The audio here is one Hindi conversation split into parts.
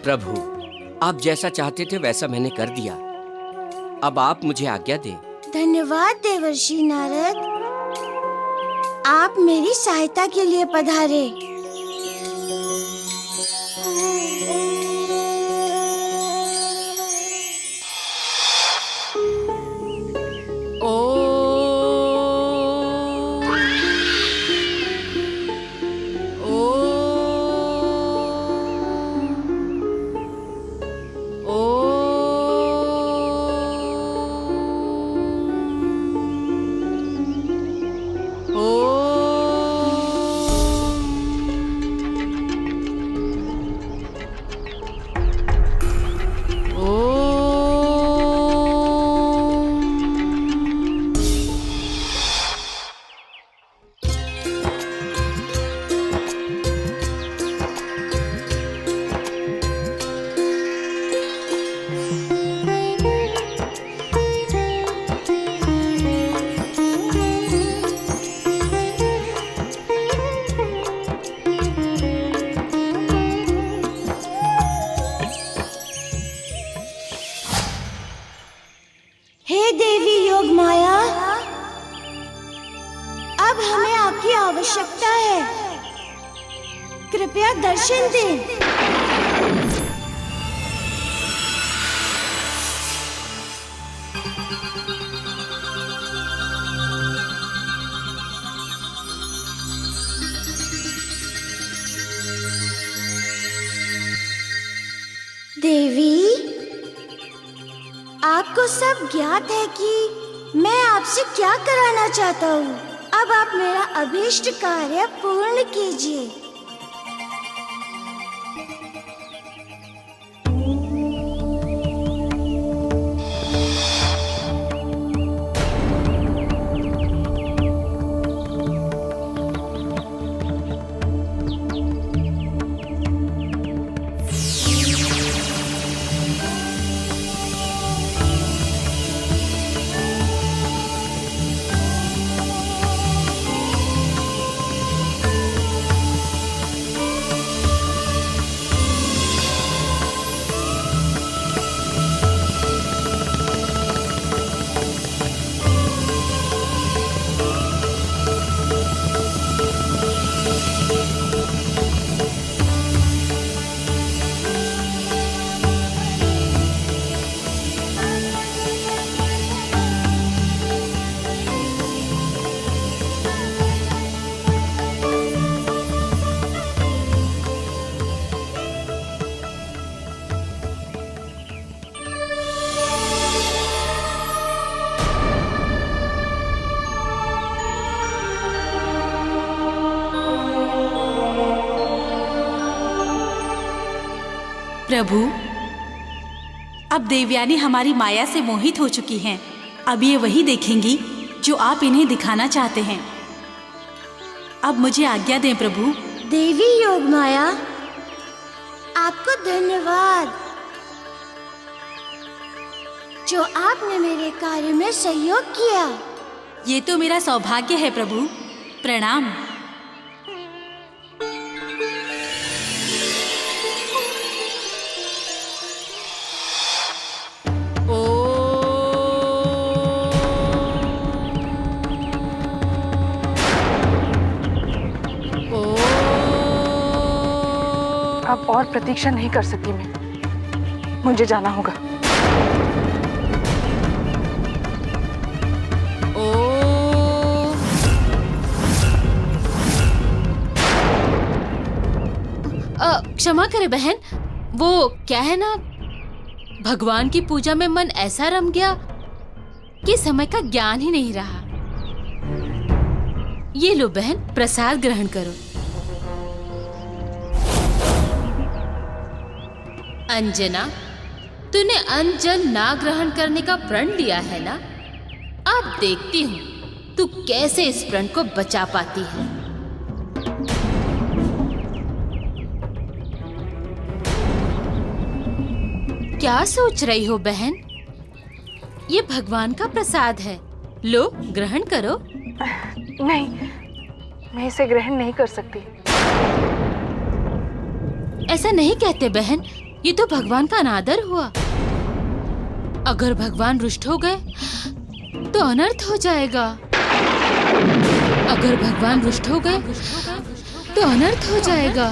प्रभु, आप जैसा चाहते थे वैसा मैंने कर दिया। अब आप मुझे आज्ञा दें। धन्यवाद देवर्षि नारद, आप मेरी सहायता के लिए पधारे। हे देवी योग माया, अब हमें आपकी आवश्यकता है। कृपया दर्शन दें। देवी, आपको सब ज्ञात है कि मैं आपसे क्या कराना चाहता हूँ। अब आप मेरा अभीष्ट कार्य पूर्ण कीजिए। प्रभु, अब देवयानी हमारी माया से मोहित हो चुकी हैं। अब ये वही देखेंगी जो आप इन्हें दिखाना चाहते हैं। अब मुझे आज्ञा दें प्रभु। देवी योग माया, आपको धन्यवाद जो आपने मेरे कार्य में सहयोग किया। ये तो मेरा सौभाग्य है प्रभु। प्रणाम। अब और प्रतीक्षा नहीं कर सकती मैं, मुझे जाना होगा। क्षमा करे बहन, वो क्या है ना, भगवान की पूजा में मन ऐसा रम गया कि समय का ज्ञान ही नहीं रहा। ये लो बहन, प्रसाद ग्रहण करो। अंजना, तूने अन्न जल ना ग्रहण करने का प्रण लिया है ना? अब देखती हूँ तू कैसे इस प्रण को बचा पाती है। क्या सोच रही हो बहन? ये भगवान का प्रसाद है, लो ग्रहण करो। नहीं, मैं इसे ग्रहण नहीं कर सकती। ऐसा नहीं कहते बहन, ये तो भगवान का अनादर हुआ। अगर भगवान रुष्ट हो गए तो अनर्थ हो जाएगा। अगर भगवान रुष्ट हो गए तो अनर्थ हो जाएगा।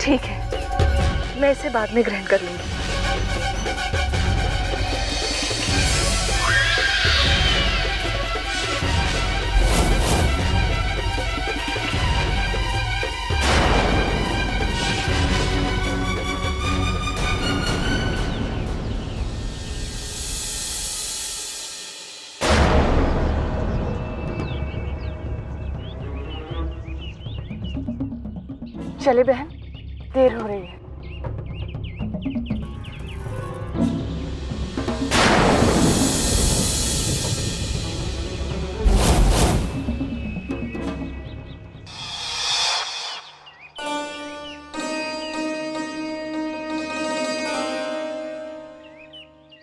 ठीक है, मैं इसे बाद में ग्रहण कर लूंगी। चले बहन, देर हो रही है।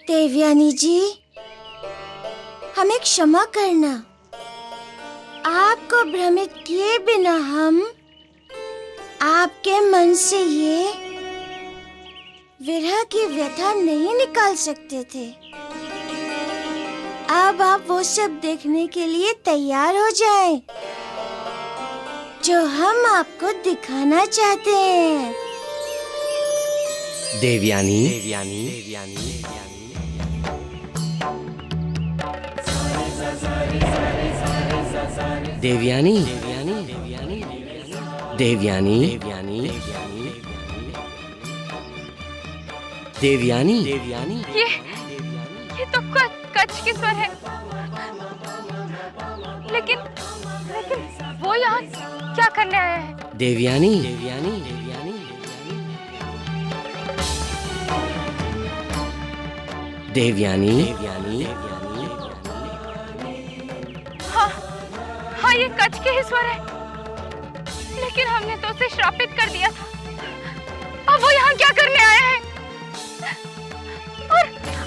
देवयानी जी, हमें क्षमा करना। आपको भ्रमित किए बिना हम आपके मन से ये विरह की व्यथा नहीं निकाल सकते थे। अब आप वो सब देखने के लिए तैयार हो जाएं, जो हम आपको दिखाना चाहते हैं। देवयानी, देवयानी, देवयानी, देवयानी, देवयानी, ये तो कच्छ के स्वर है। लेकिन वो यहाँ क्या करने आया है? देवयानी, देवयानी, हाँ, ये कच्छ के ही स्वर है। लेकिन हमने तो उसे श्रापित कर दिया था। अब वो यहाँ क्या करने आया है?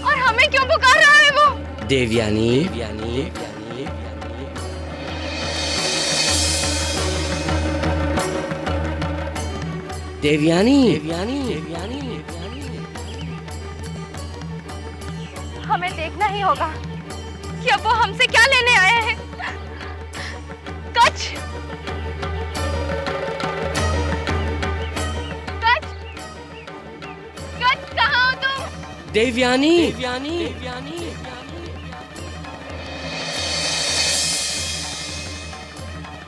और हमें क्यों पुकार रहा है वो? देवयानी, देवयानी, हमें देखना ही होगा कि अब वो हमसे क्या लेने आए हैं। कच्छ, कहाँ हो तुम? देवयानी,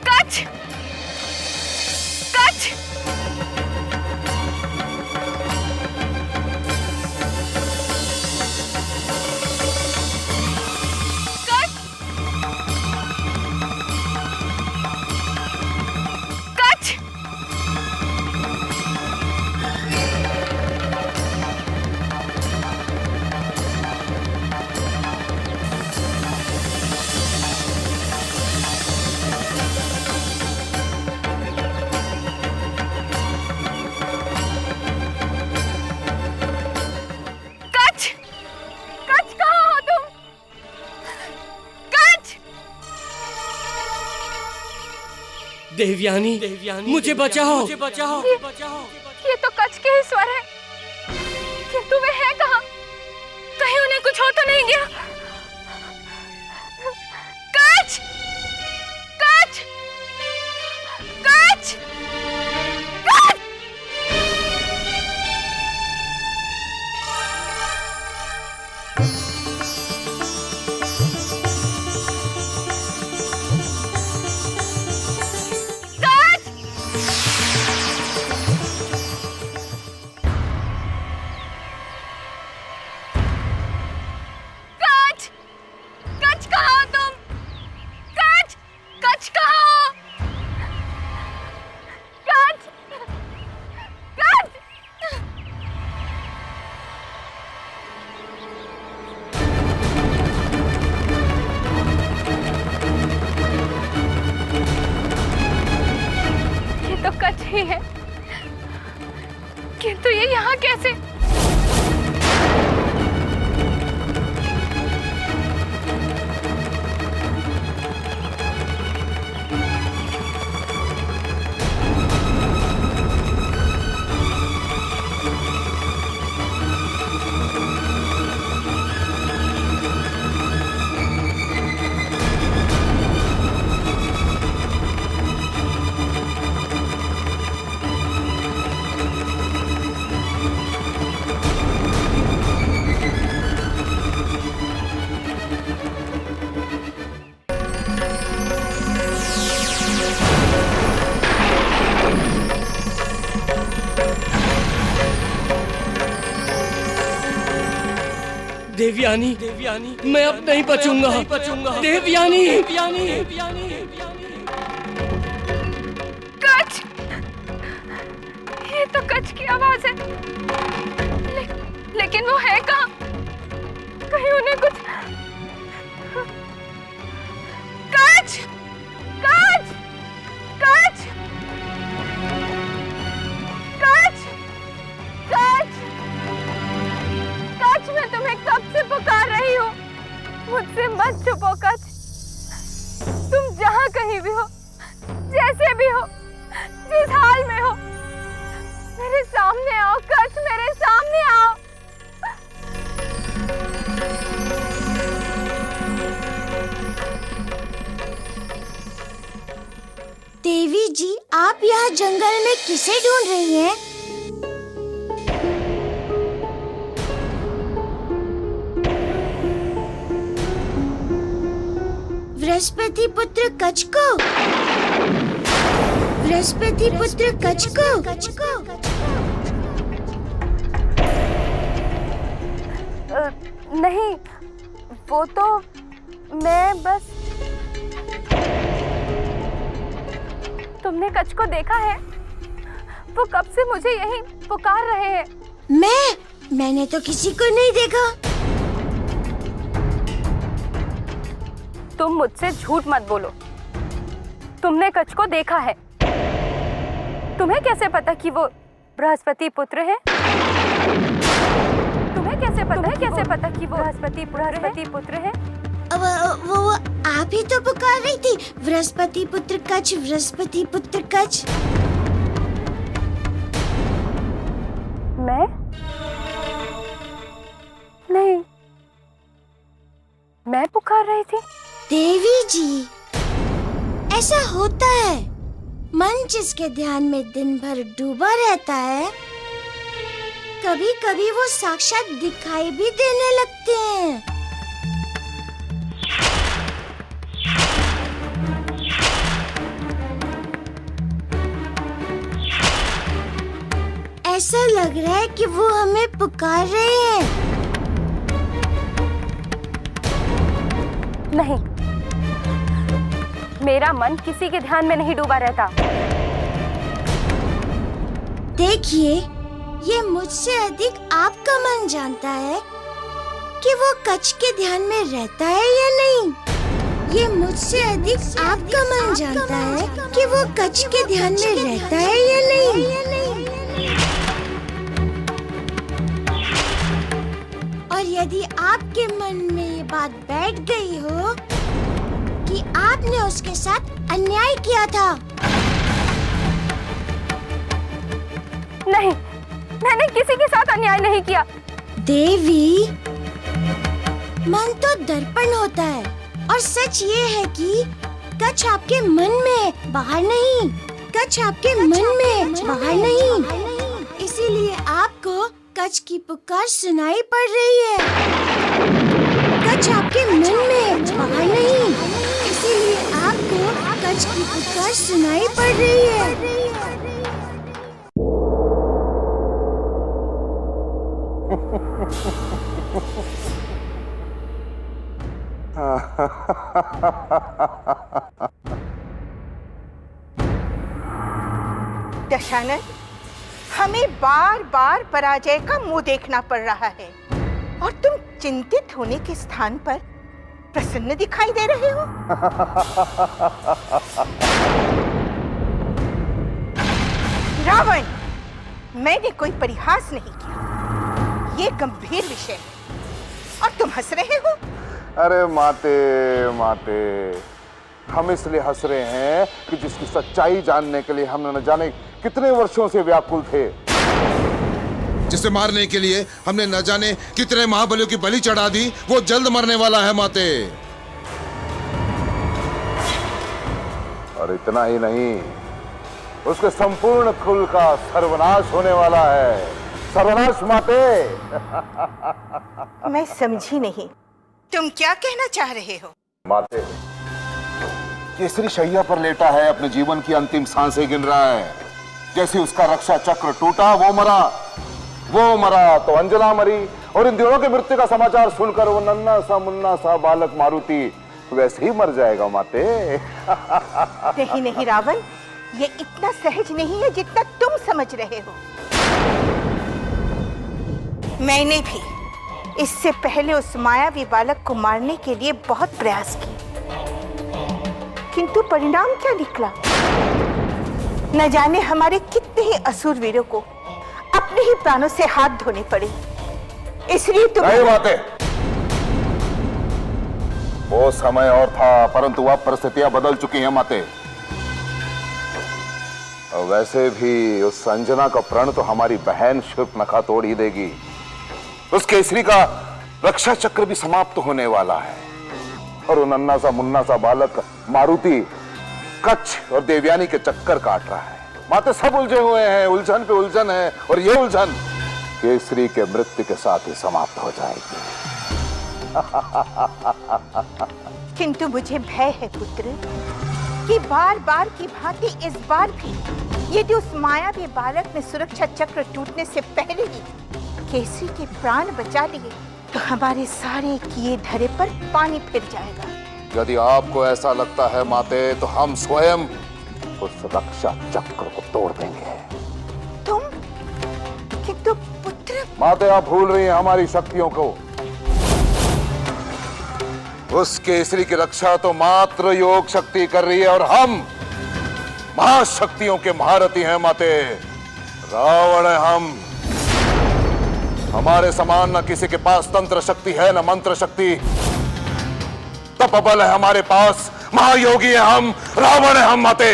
कच्छ, कच्छ, देवयानी, मुझे बचाओ। ये तो कच्छ के ही स्वर है। किंतु वे है कहाँ? कहीं उन्हें कुछ हो तो नहीं गया? कच्छ, कच्छ, कच्छ, कच्छ! ही है, किंतु ये यहाँ कैसे? देवयानी, मैं अब नहीं बचूंगा। देवयानी, कच, ये तो कच की आवाज है। लेकिन वो है कहाँ? कहीं उन्हें कुछ... कच, कच, कच, कच, कच, कच, मैं तुम्हें कब से पुकार रही हूँ। मुझसे मत छुपो कच। तुम जहाँ कहीं भी हो, जैसे भी हो, जिस हाल में हो, मेरे सामने आओ कच, मेरे सामने आओ। देवी जी, आप यहाँ जंगल में किसे ढूंढ रही हैं? बृहस्पति पुत्र कच को? बृहस्पति पुत्र कच को? नहीं, वो तो मैं बस... तुमने कच को देखा है? वो कब से मुझे यहीं पुकार रहे हैं। मैंने तो किसी को नहीं देखा। तुम मुझसे झूठ मत बोलो। तुमने कच को देखा है। तुम्हें कैसे पता कि वो बृहस्पति पुत्र है? तुम्हें कैसे पता कि वो बृहस्पति पुत्र है? वो आप ही तो पुकार रही थी, बृहस्पति पुत्र कच, बृहस्पति पुत्र कच। मैं? नहीं, मैं पुकार रही थी। देवी जी, ऐसा होता है। मन जिसके ध्यान में दिन भर डूबा रहता है, कभी कभी वो साक्षात दिखाई भी देने लगते हैं। ऐसा लग रहा है कि वो हमें पुकार रहे हैं। नहीं, मेरा मन किसी के ध्यान में नहीं डूबा रहता। देखिए, ये मुझसे अधिक आपका मन जानता है कि वो कच के ध्यान में रहता है या नहीं। ये मुझसे अधिक आपका मन जानता है कि वो कच के ध्यान में रहता है या नहीं। और यदि आपके मन में ये बात बैठ गई हो कि आपने उसके साथ अन्याय किया था। नहीं, मैंने किसी के साथ अन्याय नहीं किया। देवी, मन तो दर्पण होता है और सच ये है कि कच आपके मन में, बाहर नहीं। कच आपके मन में, बाहर नहीं। इसीलिए आपको कच की पुकार सुनाई पड़ रही है। कच आपके मन में, बाहर नहीं। इसीलिए आपको कच की पुकार सुनाई पड़ रही है। दशानन, हमें बार बार पराजय का मुंह देखना पड़ रहा है और तुम चिंतित होने के स्थान पर प्रसन्न दिखाई दे रहे हो। रावण, मैंने कोई परिहास नहीं किया। ये गंभीर विषय है और तुम हंस रहे हो। अरे माते, हम इसलिए हंस रहे हैं कि जिसकी सच्चाई जानने के लिए हम न जाने कितने वर्षों से व्याकुल थे, जिसे मारने के लिए हमने न जाने कितने महाबलियों की बलि चढ़ा दी, वो जल्द मरने वाला है माते। और इतना ही नहीं, उसके संपूर्ण कुल का सर्वनाश होने वाला है। सर्वनाश माते। मैं समझी नहीं, तुम क्या कहना चाह रहे हो? माते, केसरी शैया पर लेटा है, अपने जीवन की अंतिम सांसें गिन रहा है। जैसे उसका रक्षा चक्र टूटा, वो मरा तो अंजना मरी, और इन दिनों के मृत्यु का समाचार सुनकर वो नन्ना सा मुन्ना सा बालक मारुति वैसे ही मर जाएगा माते। नहीं नहीं रावण, ये इतना सहज नहीं है जितना तुम समझ रहे हो। मैंने भी इससे पहले उस मायावी बालक को मारने के लिए बहुत प्रयास किए, किंतु परिणाम क्या निकला? न जाने हमारे कितने ही असुर वीरों को अपने ही प्राणों से हाथ धोने पड़े। इसलिए तुम नहीं माते, वो समय और था, परंतु अब परिस्थितियां बदल चुकी हैं माते। और वैसे भी उस संजना का प्रण तो हमारी बहन शूर्पणखा तोड़ ही देगी। उस केसरी का रक्षा चक्र भी समाप्त होने वाला है और वो नन्ना सा मुन्ना सा बालक मारुति कच्छ और देवयानी के चक्कर काट रहा है। माते सब उलझे हुए हैं, उलझन पे उलझन है, और ये उलझन केसरी के मृत्यु के साथ ही समाप्त हो जाएगी। किंतु मुझे भय है पुत्र कि बार बार की भांति इस बार भी यदि उस मायावी बालक ने सुरक्षा चक्र टूटने से पहले ही केसरी के प्राण बचा लिए तो हमारे सारे किए धरे पर पानी फिर जाएगा। यदि आपको ऐसा लगता है माते, तो हम स्वयं उस रक्षा चक्र को तोड़ देंगे। तुम? किंतु पुत्र। माते, आप भूल रही हैं हमारी शक्तियों को। उस केसरी की रक्षा तो मात्र योग शक्ति कर रही है और हम महाशक्तियों के महारथी हैं माते। रावण है हम। हमारे समान न किसी के पास तंत्र शक्ति है न मंत्र शक्ति। तपबल है हमारे पास, महायोगी है हम, रावण है हम माते।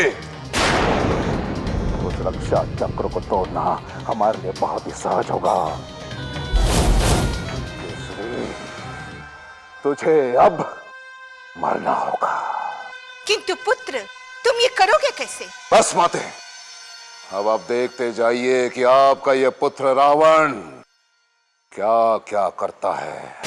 उस रक्षा चक्र को तोड़ना हमारे लिए बहुत ही सहज होगा। तुझे अब मरना होगा। किंतु पुत्र, तुम ये करोगे कैसे? बस माते, अब आप देखते जाइए कि आपका ये पुत्र रावण क्या क्या करता है।